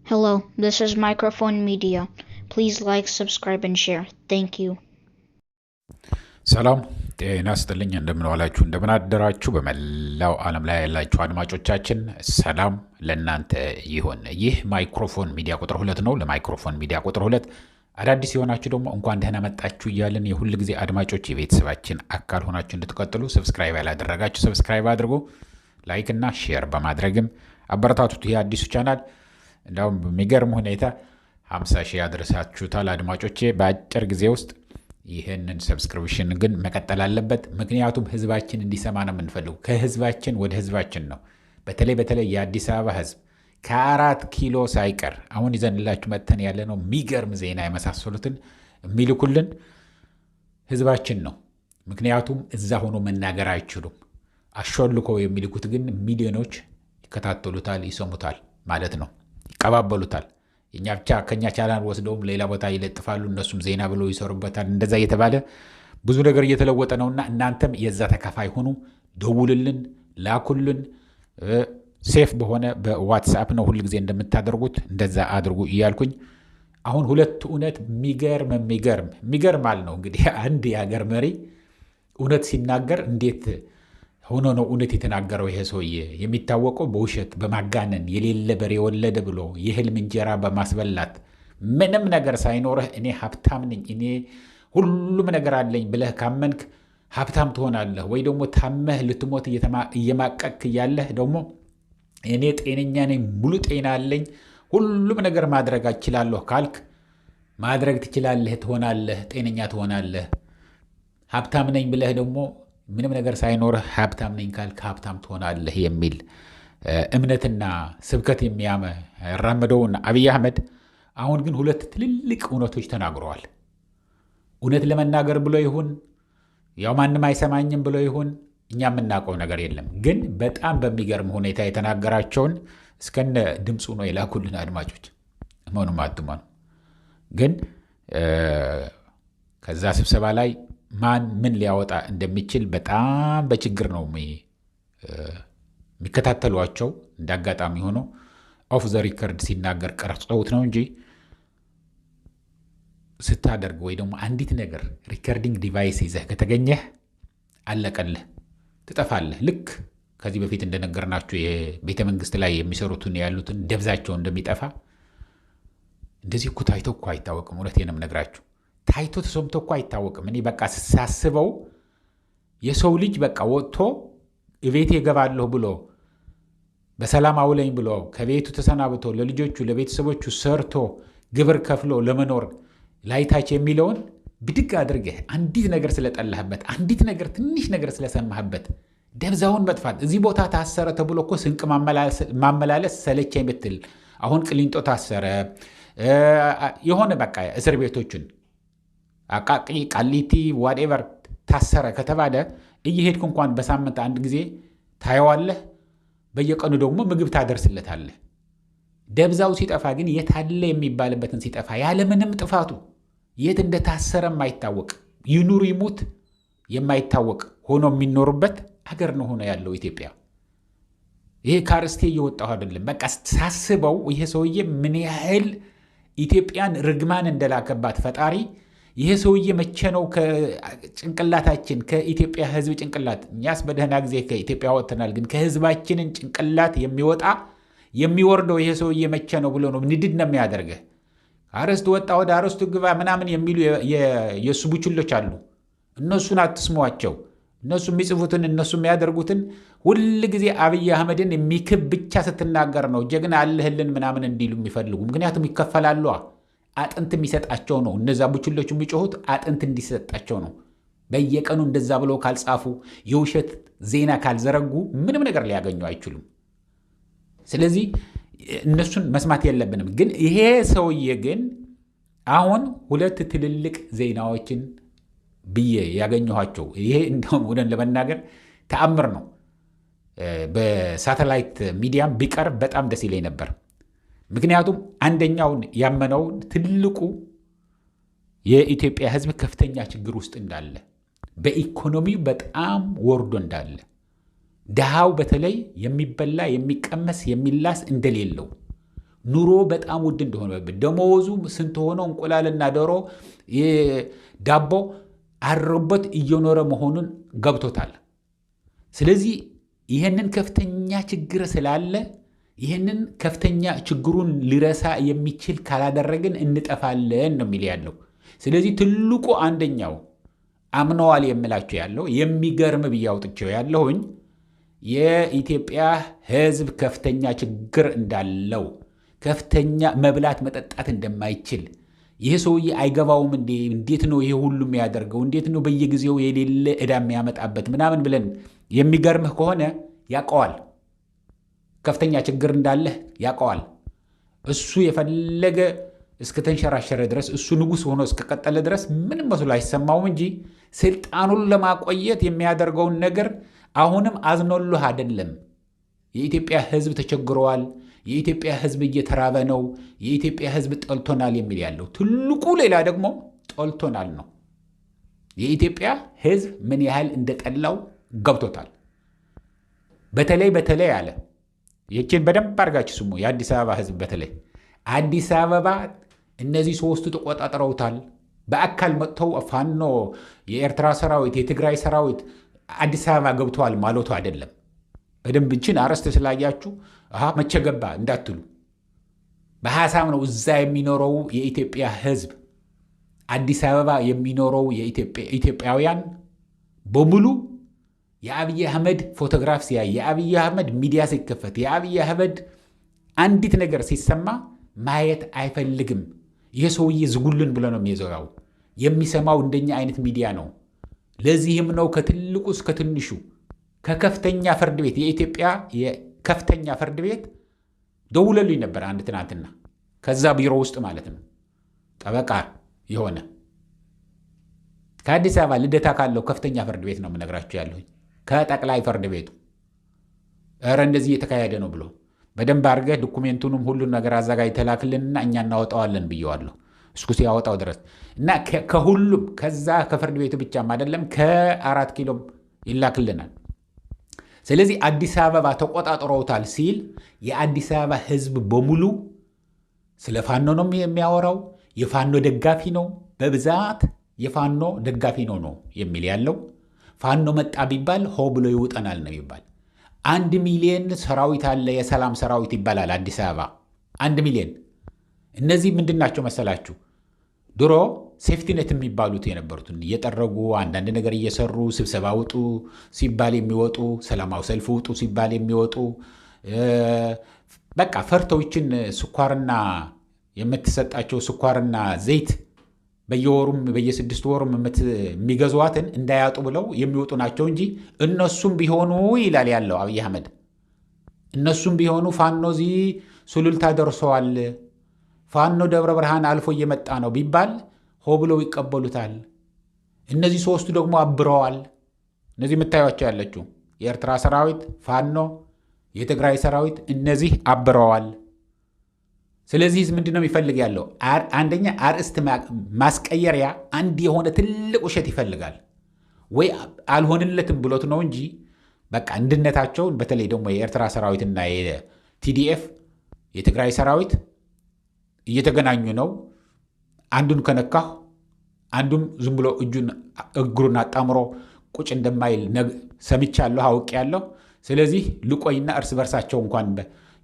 Hello, this is Microphone Media. Please like, subscribe, and share. Thank you. ሰላም ጤና ይስጥልኝ። እንደምን ዋላችሁ፣ እንደምን አደራችሁ። በመላው ዓለም ላይ ያላችሁ አድማጮቻችን ሰላም ለእናንተ ይሁን። ይህ ማይክሮፎን ሚዲያ ቁጥር 2 ነው። ለማይክሮፎን ሚዲያ ቁጥር 2 አዳዲስ የሆናችሁ ደግሞ እንኳን ደህና መጣችሁ እያልን የሁል ጊዜ አድማጮች የቤተሰባችን አካል ሆናችሁ እንድትቀጥሉ ሰብስክራይብ ያላደረጋችሁ ሰብስክራይብ አድርጉ። ላይክ እና ሼር በማድረግም አበረታቱት። ይህ አዲሱ ቻናል እንዳውም በሚገርም ሁኔታ 50 ሺህ ያደረሳችሁታል አድማጮቼ በአጭር ጊዜ ውስጥ። ይህንን ሰብስክሪፕሽን ግን መቀጠል አለበት። ምክንያቱም ህዝባችን እንዲሰማ ነው የምንፈልገው። ከህዝባችን ወደ ህዝባችን ነው። በተለይ የአዲስ አበባ ህዝብ ከ4 ኪሎ ሳይቀር አሁን ይዘንላችሁ መጥተን ያለ ነው የሚገርም ዜና የመሳሰሉትን የሚልኩልን ህዝባችን ነው። ምክንያቱም እዛ ሆኖ መናገር አይችሉም። አሾልኮ የሚልኩት ግን ሚሊዮኖች ይከታተሉታል፣ ይሰሙታል ማለት ነው፣ ይቀባበሉታል። እኛ ብቻ ከኛ ቻናል ወስደውም ሌላ ቦታ ይለጥፋሉ፣ እነሱም ዜና ብለው ይሰሩበታል። እንደዛ እየተባለ ብዙ ነገር እየተለወጠ ነውና እናንተም የዛ ተካፋይ ሁኑ። ደውልልን፣ ላኩልን። ሴፍ በሆነ በዋትስአፕ ነው ሁል ጊዜ እንደምታደርጉት፣ እንደዛ አድርጉ እያልኩኝ አሁን ሁለት እውነት የሚገርም አለ ነው እንግዲህ አንድ የሀገር መሪ እውነት ሲናገር እንዴት ሆኖ ነው እውነት የተናገረው? ይሄ ሰውዬ የሚታወቀው በውሸት በማጋነን የሌለ በሬ ወለደ ብሎ የህልም እንጀራ በማስበላት ምንም ነገር ሳይኖርህ እኔ ሀብታም ነኝ እኔ ሁሉም ነገር አለኝ ብለህ ካመንክ ሀብታም ትሆናለህ። ወይ ደግሞ ታመህ ልትሞት እየማቀክ እያለህ ደግሞ እኔ ጤነኛ ነኝ ሙሉ ጤና አለኝ ሁሉም ነገር ማድረግ እችላለሁ ካልክ ማድረግ ትችላለህ፣ ትሆናለህ፣ ጤነኛ ትሆናለህ። ሀብታም ነኝ ብለህ ደግሞ ምንም ነገር ሳይኖርህ ሀብታም ነኝ ካልክ ሀብታም ትሆናለህ የሚል እምነትና ስብከት የሚያራምደውን አብይ አህመድ አሁን ግን ሁለት ትልልቅ እውነቶች ተናግረዋል። እውነት ለመናገር ብሎ ይሁን ያው ማንም አይሰማኝም ብሎ ይሁን እኛ የምናውቀው ነገር የለም። ግን በጣም በሚገርም ሁኔታ የተናገራቸውን እስከነ ድምፁ ነው የላኩልን አድማጮች። መሆኑም አትመኑ። ግን ከዛ ስብሰባ ላይ ማን ምን ሊያወጣ እንደሚችል በጣም በችግር ነው የሚከታተሏቸው። እንደ አጋጣሚ ሆኖ ኦፍ ዘ ሪከርድ ሲናገር ቀርጸውት ነው እንጂ ስታደርግ ወይ ደግሞ አንዲት ነገር ሪከርዲንግ ዲቫይስ ይዘህ ከተገኘህ አለቀልህ፣ ትጠፋለህ። ልክ ከዚህ በፊት እንደነገርናችሁ የቤተ መንግስት ላይ የሚሰሩትን ያሉትን ደብዛቸው እንደሚጠፋ እንደዚህ እኮ ታይቶ እኮ አይታወቅም። እውነቴን ነው የምነግራችሁ። ታይቶ ተሰምቶ እኮ አይታወቅም። እኔ በቃ ሳስበው የሰው ልጅ በቃ ወጥቶ ቤቴ እገባለሁ ብሎ በሰላም አውለኝ ብሎ ከቤቱ ተሰናብቶ ለልጆቹ ለቤተሰቦቹ ሰርቶ ግብር ከፍሎ ለመኖር ላይታች የሚለውን ብድግ አድርገህ አንዲት ነገር ስለጠላህበት አንዲት ነገር ትንሽ ነገር ስለሰማህበት ደብዛውን መጥፋት። እዚህ ቦታ ታሰረ ተብሎ እኮ ስንቅ ማመላለስ ሰለቸኝ ብትል አሁን ቅሊንጦ ታሰረ የሆነ በቃ እስር ቤቶችን አቃቂ ቃሊቲ ዋትኤቨር ታሰረ ከተባለ እየሄድክ እንኳን በሳምንት አንድ ጊዜ ታየዋለህ። በየቀኑ ደግሞ ምግብ ታደርስለታለህ። ደብዛው ሲጠፋ ግን የታለ የሚባልበትን ሲጠፋ ያለምንም ጥፋቱ የት እንደታሰረ የማይታወቅ ይኑር ይሙት የማይታወቅ ሆኖ የሚኖርበት አገር ነው ሆኖ ያለው ኢትዮጵያ። ይሄ ካርስቴ እየወጣሁ አይደለም። በቃ ሳስበው ይሄ ሰውዬ ምን ያህል ኢትዮጵያን ርግማን እንደላከባት ፈጣሪ። ይሄ ሰውዬ መቼ ነው ከጭንቅላታችን ከኢትዮጵያ ሕዝብ ጭንቅላት እኛስ በደህና ጊዜ ከኢትዮጵያ ወጥተናል፣ ግን ከሕዝባችንን ጭንቅላት የሚወርደው ይሄ ሰውዬ መቼ ነው ብሎ ነው ንድድ ነው የሚያደርገህ። አረስት ወጣ ወደ አረስቱ ግባ ምናምን የሚሉ የእሱ ቡችሎች አሉ። እነሱን አትስሟቸው። እነሱ የሚጽፉትን እነሱ የሚያደርጉትን ሁል ጊዜ አብይ አህመድን የሚክብ ብቻ ስትናገር ነው ጀግና አለህልን ምናምን እንዲሉ የሚፈልጉ። ምክንያቱም ይከፈላሉ። አጥንት የሚሰጣቸው ነው። እነዛ ቡችሎች የሚጮሁት አጥንት እንዲሰጣቸው ነው። በየቀኑ እንደዛ ብለው ካልጻፉ የውሸት ዜና ካልዘረጉ ምንም ነገር ሊያገኙ አይችሉም። ስለዚህ እነሱን መስማት የለብንም። ግን ይሄ ሰውዬ ግን አሁን ሁለት ትልልቅ ዜናዎችን ብዬ ያገኘኋቸው ይሄ እንደውም ወደን ለመናገር ተአምር ነው። በሳተላይት ሚዲያም ቢቀርብ በጣም ደስ ይለኝ ነበር። ምክንያቱም አንደኛውን ያመነው ትልቁ የኢትዮጵያ ሕዝብ ከፍተኛ ችግር ውስጥ እንዳለ፣ በኢኮኖሚው በጣም ወርዶ እንዳለ፣ ድሃው በተለይ የሚበላ የሚቀመስ የሚላስ እንደሌለው ኑሮ በጣም ውድ እንደሆነበት ደሞዙ ስንት ሆኖ እንቁላልና ዶሮ ዳቦ አርሮበት እየኖረ መሆኑን ገብቶታል። ስለዚህ ይህንን ከፍተኛ ችግር ስላለ ይህንን ከፍተኛ ችግሩን ሊረሳ የሚችል ካላደረግን እንጠፋለን ነው የሚል ያለው። ስለዚህ ትልቁ አንደኛው አምነዋል የምላቸው ያለው የሚገርም ብዬ አውጥቼው ያለሁኝ የኢትዮጵያ ሕዝብ ከፍተኛ ችግር እንዳለው፣ ከፍተኛ መብላት መጠጣት እንደማይችል፣ ይህ ሰውዬ አይገባውም እንዴ? እንዴት ነው ይሄ ሁሉ የሚያደርገው? እንዴት ነው በየጊዜው የሌለ ዕዳ የሚያመጣበት ምናምን ብለን የሚገርምህ ከሆነ ያውቀዋል። ከፍተኛ ችግር እንዳለህ ያውቀዋል። እሱ የፈለገ እስከተንሸራሸረ ድረስ እሱ ንጉሥ ሆኖ እስከቀጠለ ድረስ ምንም መስሎ አይሰማውም እንጂ ስልጣኑን ለማቆየት የሚያደርገውን ነገር አሁንም አዝኖልህ አይደለም። የኢትዮጵያ ሕዝብ ተቸግረዋል፣ የኢትዮጵያ ሕዝብ እየተራበ ነው፣ የኢትዮጵያ ሕዝብ ጠልቶናል የሚል ያለው ትልቁ ሌላ ደግሞ ጠልቶናል ነው። የኢትዮጵያ ሕዝብ ምን ያህል እንደጠላው ገብቶታል። በተለይ አለ ይህችን በደንብ አድርጋችሁ ስሙ። የአዲስ አበባ ሕዝብ በተለይ አዲስ አበባ እነዚህ ሶስቱ ተቆጣጥረውታል። በአካል መጥተው ፋኖ፣ የኤርትራ ሰራዊት፣ የትግራይ ሰራዊት አዲስ አበባ ገብተዋል ማለቱ አይደለም። በደንብ እንችን አረስተ ስላያችሁ መቼ ገባ እንዳትሉ በሐሳብ ነው። እዛ የሚኖረው የኢትዮጵያ ሕዝብ አዲስ አበባ የሚኖረው ኢትዮጵያውያን በሙሉ የአብይ አህመድ ፎቶግራፍ ሲያይ፣ የአብይ አህመድ ሚዲያ ሲከፈት፣ የአብይ አህመድ አንዲት ነገር ሲሰማ ማየት አይፈልግም። ይህ ሰውዬ ዝጉልን ብሎ ነው የሚዘጋው። የሚሰማው እንደኛ አይነት ሚዲያ ነው። ለዚህም ነው ከትልቁ እስከ ትንሹ ከከፍተኛ ፍርድ ቤት የኢትዮጵያ የከፍተኛ ፍርድ ቤት ደውለልኝ ነበር አንድ ትናንትና፣ ከዛ ቢሮ ውስጥ ማለት ነው ጠበቃ የሆነ ከአዲስ አበባ ልደታ ካለው ከፍተኛ ፍርድ ቤት ነው የምነግራቸው ያለሁኝ፣ ከጠቅላይ ፍርድ ቤቱ ኧረ እንደዚህ እየተካሄደ ነው ብሎ በደንብ አድርገህ ዶኩሜንቱንም ሁሉን ነገር አዘጋጅ ተላክልንና እኛ እናወጣዋለን ብየዋለሁ። እስኩ ሲያወጣው ድረስ እና ከሁሉም ከዛ ከፍርድ ቤቱ ብቻም አይደለም ከ4 ኪሎ ይላክልናል። ስለዚህ አዲስ አበባ ተቆጣጥረውታል ሲል የአዲስ አበባ ሕዝብ በሙሉ ስለ ፋኖ ነው የሚያወራው። የፋኖ ደጋፊ ነው፣ በብዛት የፋኖ ደጋፊ ነው የሚል ያለው። ፋኖ መጣ ቢባል ሆ ብሎ ይውጠናል ነው ይባል። 1 ሚሊዮን ሰራዊት አለ፣ የሰላም ሰራዊት ይባላል አዲስ አበባ 1 ሚሊዮን። እነዚህ ምንድን ናቸው መሰላችሁ? ድሮ ሴፍቲኔት የሚባሉት የነበሩትን እየጠረጉ አንዳንድ ነገር እየሰሩ ስብሰባ ውጡ ሲባል የሚወጡ፣ ሰላማዊ ሰልፍ ውጡ ሲባል የሚወጡ፣ በቃ ፈርተውችን ስኳርና የምትሰጣቸው ስኳርና ዘይት በየወሩም በየ6 ወሩም የሚገዟትን እንዳያጡ ብለው የሚወጡ ናቸው እንጂ እነሱም ቢሆኑ ይላል ያለው አብይ አህመድ፣ እነሱም ቢሆኑ ፋኖ እዚህ ሱሉልታ ደርሰዋል፣ ፋኖ ደብረ ብርሃን አልፎ እየመጣ ነው ቢባል ሆ ብለው ይቀበሉታል። እነዚህ ሶስቱ ደግሞ አብረዋል። እነዚህ የምታዩቸው ያለችው የኤርትራ ሰራዊት፣ ፋኖ፣ የትግራይ ሰራዊት እነዚህ አብረዋል። ስለዚህ ምንድን ነው የሚፈልግ ያለው? አንደኛ አርእስት ማስቀየሪያ አንድ የሆነ ትልቅ ውሸት ይፈልጋል። ወይ አልሆንለትም ብሎት ነው እንጂ በቃ አንድነታቸውን በተለይ ደግሞ የኤርትራ ሰራዊትና የቲዲኤፍ የትግራይ ሰራዊት እየተገናኙ ነው። አንዱን ከነካሁ አንዱም ዝም ብሎ እግሩን አጣምሮ ቁጭ እንደማይል ሰምቻለሁ፣ አውቄያለሁ። ስለዚህ ልቆይና እርስ በርሳቸው እንኳን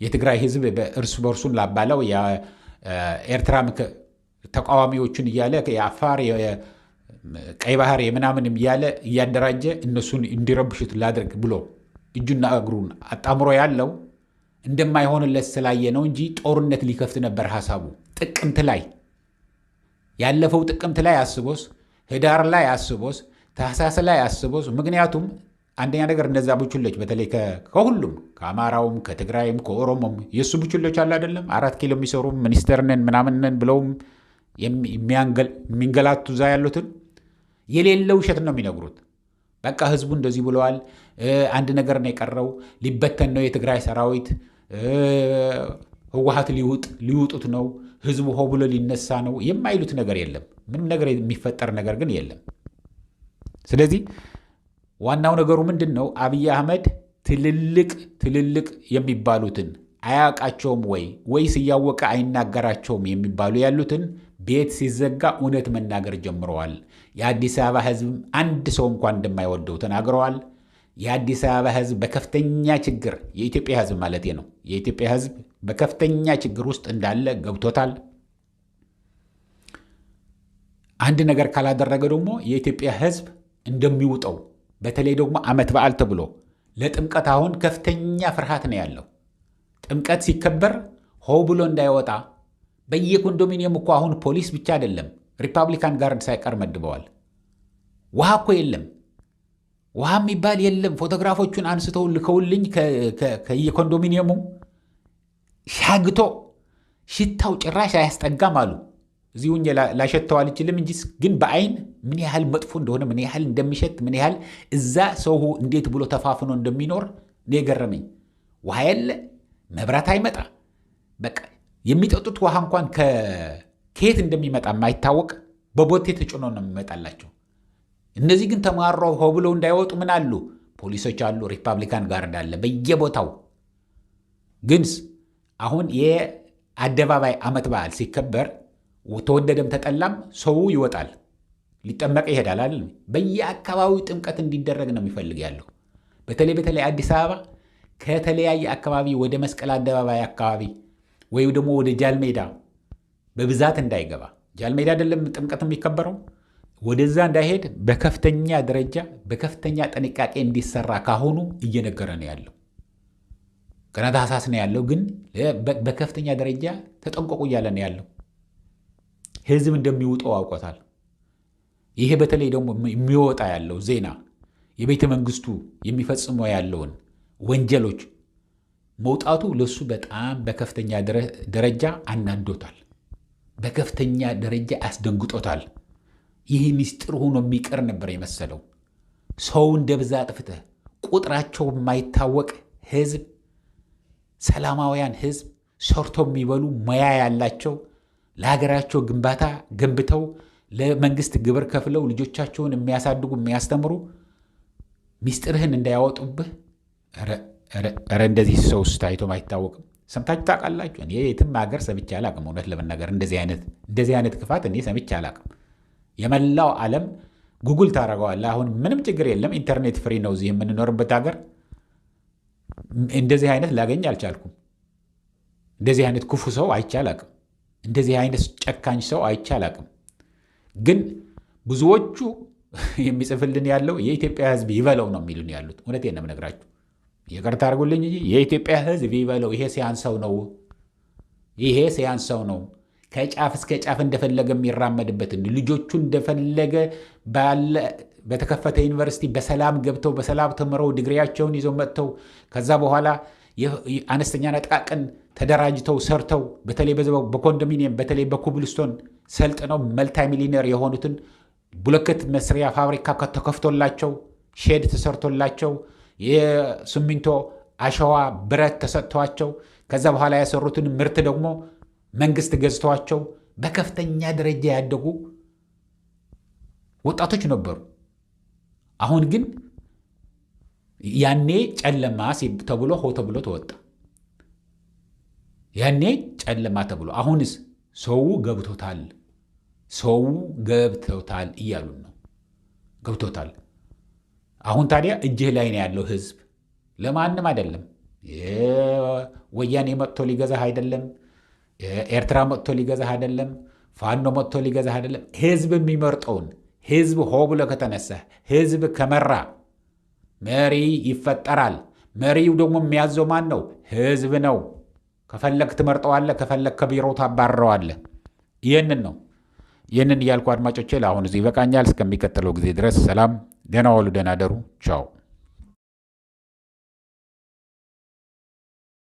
የትግራይ ህዝብ በእርስ በርሱን ላባለው የኤርትራ ተቃዋሚዎቹን እያለ የአፋር ቀይ ባህር የምናምን እያለ እያደራጀ እነሱን እንዲረብሹት ላድርግ ብሎ እጁና እግሩን አጣምሮ ያለው እንደማይሆንለት ስላየ ነው እንጂ ጦርነት ሊከፍት ነበር ሐሳቡ። ጥቅምት ላይ ያለፈው ጥቅምት ላይ አስቦስ፣ ህዳር ላይ አስቦስ፣ ታህሳስ ላይ አስቦስ። ምክንያቱም አንደኛ ነገር እነዛ ቡችሎች በተለይ ከሁሉም ከአማራውም ከትግራይም ከኦሮሞም የእሱ ቡችሎች አለ አይደለም 4 ኪሎ የሚሰሩ ሚኒስተር ነን ምናምን ነን ብለውም የሚንገላቱ እዛ ያሉትን የሌለ ውሸት ነው የሚነግሩት። በቃ ህዝቡ እንደዚህ ብለዋል፣ አንድ ነገር ነው የቀረው፣ ሊበተን ነው የትግራይ ሰራዊት፣ ህወሓት ሊውጡት ነው፣ ህዝቡ ሆ ብሎ ሊነሳ ነው። የማይሉት ነገር የለም። ምንም ነገር የሚፈጠር ነገር ግን የለም። ስለዚህ ዋናው ነገሩ ምንድን ነው? አብይ አህመድ ትልልቅ የሚባሉትን አያውቃቸውም ወይስ እያወቀ አይናገራቸውም የሚባሉ ያሉትን ቤት ሲዘጋ እውነት መናገር ጀምረዋል። የአዲስ አበባ ሕዝብ አንድ ሰው እንኳን እንደማይወደው ተናግረዋል። የአዲስ አበባ ሕዝብ በከፍተኛ ችግር የኢትዮጵያ ሕዝብ ማለት ነው። የኢትዮጵያ ሕዝብ በከፍተኛ ችግር ውስጥ እንዳለ ገብቶታል። አንድ ነገር ካላደረገ ደግሞ የኢትዮጵያ ሕዝብ እንደሚውጠው በተለይ ደግሞ ዓመት በዓል ተብሎ ለጥምቀት አሁን ከፍተኛ ፍርሃት ነው ያለው። ጥምቀት ሲከበር ሆው ብሎ እንዳይወጣ በየኮንዶሚኒየም እኮ አሁን ፖሊስ ብቻ አይደለም ሪፐብሊካን ጋርድ ሳይቀር መድበዋል። ውሃ እኮ የለም፣ ውሃ የሚባል የለም። ፎቶግራፎቹን አንስተው ልከውልኝ ከየኮንዶሚኒየሙ ሻግቶ ሽታው ጭራሽ አያስጠጋም አሉ። እዚሁ ላሸተው አልችልም እንጂ ግን በአይን ምን ያህል መጥፎ እንደሆነ ምን ያህል እንደሚሸት ምን ያህል እዛ ሰው እንዴት ብሎ ተፋፍኖ እንደሚኖር ነው የገረመኝ። ውሃ የለ፣ መብራት አይመጣ፣ በቃ የሚጠጡት ውሃ እንኳን ከየት እንደሚመጣ የማይታወቅ በቦቴ ተጭኖ ነው የሚመጣላቸው። እነዚህ ግን ተማረው ሆ ብለው እንዳይወጡ ምን አሉ? ፖሊሶች አሉ፣ ሪፐብሊካን ጋርድ አለ በየቦታው። ግንስ አሁን የአደባባይ ዓመት በዓል ሲከበር ተወደደም ተጠላም ሰው ይወጣል፣ ሊጠመቅ ይሄዳል አይደል? በየአካባቢው ጥምቀት እንዲደረግ ነው የሚፈልግ ያለው። በተለይ አዲስ አበባ ከተለያየ አካባቢ ወደ መስቀል አደባባይ አካባቢ ወይም ደግሞ ወደ ጃልሜዳ በብዛት እንዳይገባ። ጃልሜዳ አይደለም ጥምቀት የሚከበረው፣ ወደዛ እንዳይሄድ በከፍተኛ ደረጃ በከፍተኛ ጥንቃቄ እንዲሰራ ካሁኑ እየነገረ ነው ያለው። ገና ታህሳስ ነው ያለው፣ ግን በከፍተኛ ደረጃ ተጠንቀቁ እያለ ነው ያለው። ሕዝብ እንደሚውጠው አውቆታል። ይሄ በተለይ ደግሞ የሚወጣ ያለው ዜና የቤተ መንግስቱ የሚፈጽመው ያለውን ወንጀሎች መውጣቱ ለሱ በጣም በከፍተኛ ደረጃ አናዶታል፣ በከፍተኛ ደረጃ አስደንግጦታል። ይህ ምስጢር ሆኖ የሚቀር ነበር የመሰለው። ሰው እንደ ብዛ አጥፍተህ ቁጥራቸው የማይታወቅ ሕዝብ፣ ሰላማውያን ሕዝብ፣ ሰርቶ የሚበሉ ሙያ ያላቸው ለሀገራቸው ግንባታ ገንብተው ለመንግስት ግብር ከፍለው ልጆቻቸውን የሚያሳድጉ የሚያስተምሩ ምስጢርህን እንዳያወጡብህ። ኧረ እንደዚህ ሰው ታይቶም አይታወቅም። ሰምታችሁ ታውቃላችሁ? እኔ የትም ሀገር ሰምቼ አላቅም። እውነት ለመናገር እንደዚህ አይነት ክፋት እኔ ሰምቼ አላቅም። የመላው ዓለም ጉግል ታደርገዋለህ። አሁን ምንም ችግር የለም፣ ኢንተርኔት ፍሪ ነው እዚህ የምንኖርበት ሀገር። እንደዚህ አይነት ላገኝ አልቻልኩም። እንደዚህ አይነት ክፉ ሰው አይቼ አላቅም። እንደዚህ አይነት ጨካኝ ሰው አይቼ አላቅም። ግን ብዙዎቹ የሚጽፍልን ያለው የኢትዮጵያ ሕዝብ ይበለው ነው የሚሉን ያሉት። እውነቴን ነው የምነግራችሁ። ይቅርታ አድርጉልኝ እንጂ የኢትዮጵያ ሕዝብ ይበለው። ይሄ ሲያንሰው ነው። ከጫፍ እስከ ጫፍ እንደፈለገ የሚራመድበት ልጆቹ እንደፈለገ በተከፈተ ዩኒቨርሲቲ በሰላም ገብተው በሰላም ተምረው ዲግሪያቸውን ይዘው መጥተው ከዛ በኋላ አነስተኛና ጥቃቅን ተደራጅተው ሰርተው በተለይ በኮንዶሚኒየም በተለይ በኮብልስቶን ሰልጥነው መልታይ ሚሊነር የሆኑትን ብሎኬት መስሪያ ፋብሪካ ተከፍቶላቸው ሼድ ተሰርቶላቸው የሲሚንቶ አሸዋ ብረት ተሰጥቷቸው ከዛ በኋላ ያሰሩትን ምርት ደግሞ መንግስት ገዝተዋቸው በከፍተኛ ደረጃ ያደጉ ወጣቶች ነበሩ። አሁን ግን ያኔ ጨለማ ተብሎ ተብሎ ተወጣ። ያኔ ጨለማ ተብሎ አሁንስ ሰው ገብቶታል እያሉን ነው። ገብቶታል። አሁን ታዲያ እጅህ ላይ ነው ያለው ሕዝብ፣ ለማንም አይደለም። ወያኔ መጥቶ ሊገዛህ አይደለም። ኤርትራ መጥቶ ሊገዛህ አይደለም። ፋኖ መጥቶ ሊገዛህ አይደለም። ሕዝብ የሚመርጠውን ሕዝብ ሆ ብሎ ከተነሳ ሕዝብ ከመራ መሪ ይፈጠራል። መሪው ደግሞ የሚያዘው ማን ነው? ሕዝብ ነው። ከፈለግ ትመርጠዋለህ፣ ከፈለግ ከቢሮ ታባረዋለህ። ይህንን እያልኩ አድማጮቼ ለአሁን እዚህ ይበቃኛል። እስከሚቀጥለው ጊዜ ድረስ ሰላም፣ ደህና ዋሉ፣ ደህና ደሩ። ቻው።